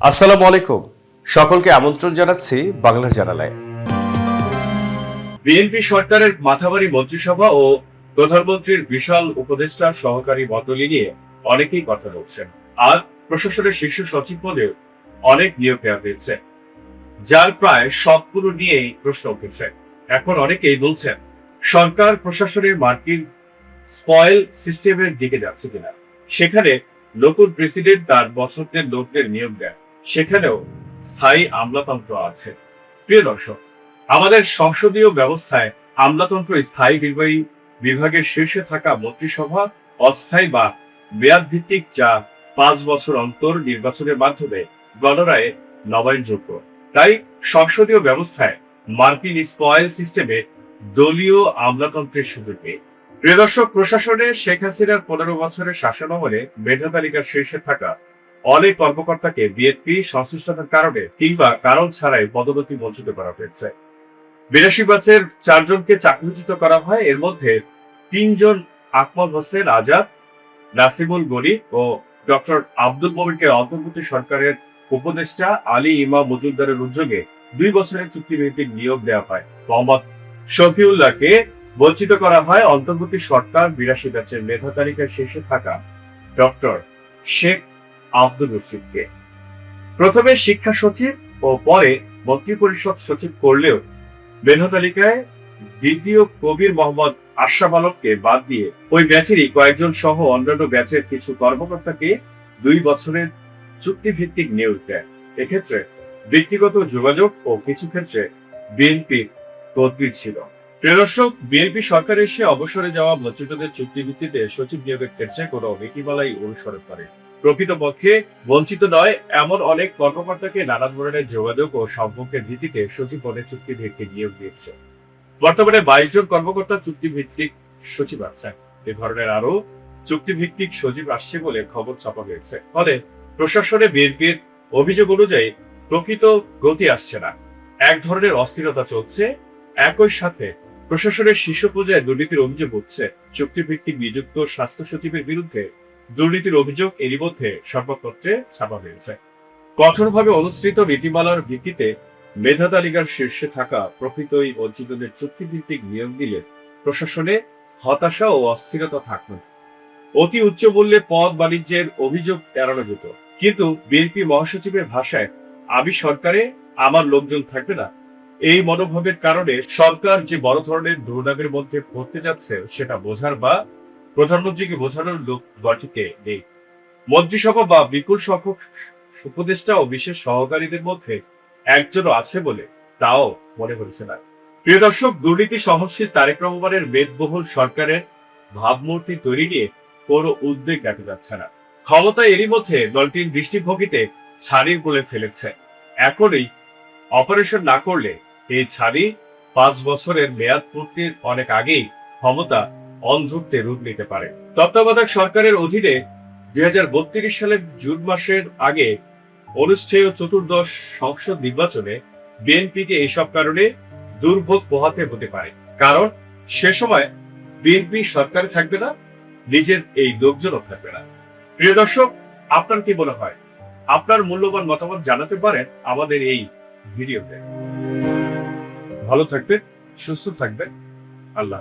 আসসালামু আলাইকুম। সকলকে আমন্ত্রণ জানাচ্ছি বাংলার জানালায়। বিএনপি সরকারের মাথাভারী মন্ত্রিসভা ও প্রধানমন্ত্রীর বিশাল উপদেষ্টা সহকারী মণ্ডলী নিয়ে অনেকেই কথা বলছেন। আর প্রশাসনের শীর্ষ সচিব পদেও অনেক নিয়োগ দেওয়া হয়েছে, যার প্রায় সবগুলো নিয়েই প্রশ্ন উঠেছে। এখন অনেকেই বলছেন সরকার প্রশাসনের মার্কিন স্পয়েল সিস্টেমের দিকে যাচ্ছে কিনা। সেখানে নতুন প্রেসিডেন্ট তার পছন্দের লোকদের নিয়োগ দেন, সেখানেও স্থায়ী আমলাতন্ত্র আছে। প্রিয় দর্শক, আমাদের সংসদীয় ব্যবস্থায় আমলাতন্ত্র স্থায়ী নির্বাহী বিভাগের শীর্ষে থাকা মন্ত্রিসভা অস্থায়ী বা মেয়াদ ভিত্তিক, যা 5 বছর অন্তর নির্বাচনের মাধ্যমে গণরায়ে নবায়নযোগ্য। তাই সংসদীয় ব্যবস্থায় মার্কিন স্পয়েল সিস্টেমে দলীয় আমলাতন্ত্রের সুযোগ নেই। প্রিয় দর্শক, প্রশাসনে শেখ হাসিনার 15 বছরের শাসনামলে মেধা তালিকার শীর্ষে থাকা অনেক কর্মকর্তাকে বিএনপি সংশ্লিষ্টতার কারণে কিংবা কারণ ছাড়াই পদোন্নতি বঞ্চিত করা হয়েছে। 82 ব্যাচের 4 জনকে চাকরিচ্যুত করা হয়। এর মধ্যে 3 জন আকমল হোসেন আজাদ, নাসিমুল গনি ও ডক্টর আব্দুল মোমিনকে অন্তর্বর্তী সরকারের উপদেষ্টা আলী ইমাম মজুমদারের উদ্যোগে 2 বছরের চুক্তিভিত্তিক নিয়োগ দেওয়া হয়। মোহাম্মদ শফিউল্লাহকে বঞ্চিত করা হয় অন্তর্বর্তী সরকার 82 ব্যাচের মেধা তালিকার শীর্ষে থাকা ডক্টর শেখ আব্দুল রশিদকে। প্রথমে শিক্ষা সচিব ও পরে মন্ত্রিপরিষদ সচিব করলেও মেধা তালিকায় দ্বিতীয় কবির মোহাম্মদ আশরাফ আলমকে বাদ দিয়ে ওই ব্যাচেরই কয়েকজন সহ অন্যান্য ব্যাচের কিছু কর্মকর্তাকে 2 বছরের চুক্তিভিত্তিক নিয়োগ দেয়। এক্ষেত্রে ব্যক্তিগত যোগাযোগ ও কিছু ক্ষেত্রে বিএনপির তদবির ছিল। প্রিয় দর্শক, বিএনপি সরকার এসে অবসরে যাওয়া মন্ত্রীদের চুক্তিভিত্তিতে সচিব নিয়োগের ক্ষেত্রে কোনো নীতিমালাই অনুসরণ করে। প্রকৃতপক্ষে বঞ্চিত নয় এমন অনেক কর্মকর্তাকে নানা ধরনের যোগাযোগ ও সম্পর্কের ভিত্তিতে সচিব পদে চুক্তিভিত্তিক নিয়োগ দিয়েছে। বর্তমানে 22 জন কর্মকর্তা চুক্তিভিত্তিক সচিব আছেন। এ ধরনের আরো চুক্তিভিত্তিক সচিব আসছে বলে খবর ছাপা হয়েছে। ফলে প্রশাসনে বিএনপির অভিযোগ অনুযায়ী প্রকৃত গতি আসছে না, এক ধরনের অস্থিরতা চলছে। একই সাথে প্রশাসনের শীর্ষ পর্যায়ে দুর্নীতির অভিযোগ উঠছে। চুক্তিভিত্তিক নিযুক্ত স্বাস্থ্য সচিবের বিরুদ্ধে দুর্নীতির অভিযোগ এরই মধ্যে সংবাদপত্রে ছাপা হয়েছে। কঠোরভাবে অনুসৃত নীতিমালার ভিত্তিতে মেধা তালিকার শীর্ষে থাকা প্রকৃতই বঞ্চিতদের চুক্তিভিত্তিক নিয়োগ দিলে প্রশাসনে হতাশা ও অস্থিরতা থাকবে। অতি উচ্চ মূল্যে পদ বাণিজ্যের অভিযোগ এড়ানো যেত। কিন্তু বিএনপি মহাসচিবের ভাষায় আমি সরকারে, আমার লোকজন থাকবে না, এই মনোভাবের কারণে সরকার যে বড় ধরনের দুর্নামের মধ্যে পড়তে যাচ্ছে সেটা বোঝার বা প্রধানমন্ত্রীকে বোঝানোর লোক গঠিকে নেই। মন্ত্রিসভা বা বিপুল সংখ্যক উপদেষ্টা ও বিশেষ সহকারীদের মধ্যে একজনও আছে বলে তাও মনে হচ্ছে না। প্রিয় দর্শক, দুর্নীতি সহনশীল তারেক রহমানের মেদবহুল সরকারের ভাবমূর্তি তৈরি নিয়ে কোনো উদ্বেগ দেখা যাচ্ছে না। ক্ষমতা এরই মধ্যে দলটির দৃষ্টিভঙ্গিতে ছাড়ির বলে ফেলেছে। এখনই অপারেশন না করলে এই ছাড়ি 5 বছরের মেয়াদ পূর্তির অনেক আগেই ক্ষমতা অন্ধত্বে রূপ নিতে পারে। তত্ত্বাবধায়ক সরকারের অধীনে 2032 সালের জুন মাসের আগে অনুষ্ঠেয় চতুর্দশ সংসদ নির্বাচনে বিএনপিকে এইসব কারণে দুর্ভোগ পোহাতে হতে পারে। কারণ সে সময় বিএনপি সরকারে থাকবে না, নিজের এই লোকজনও থাকবে না। প্রিয় দর্শক, আপনার কি মনে হয়? আপনার মূল্যবান মতামত জানাতে পারেন আমাদের এই ভিডিওতে। ভালো থাকবেন, সুস্থ থাকবেন। আল্লাহ।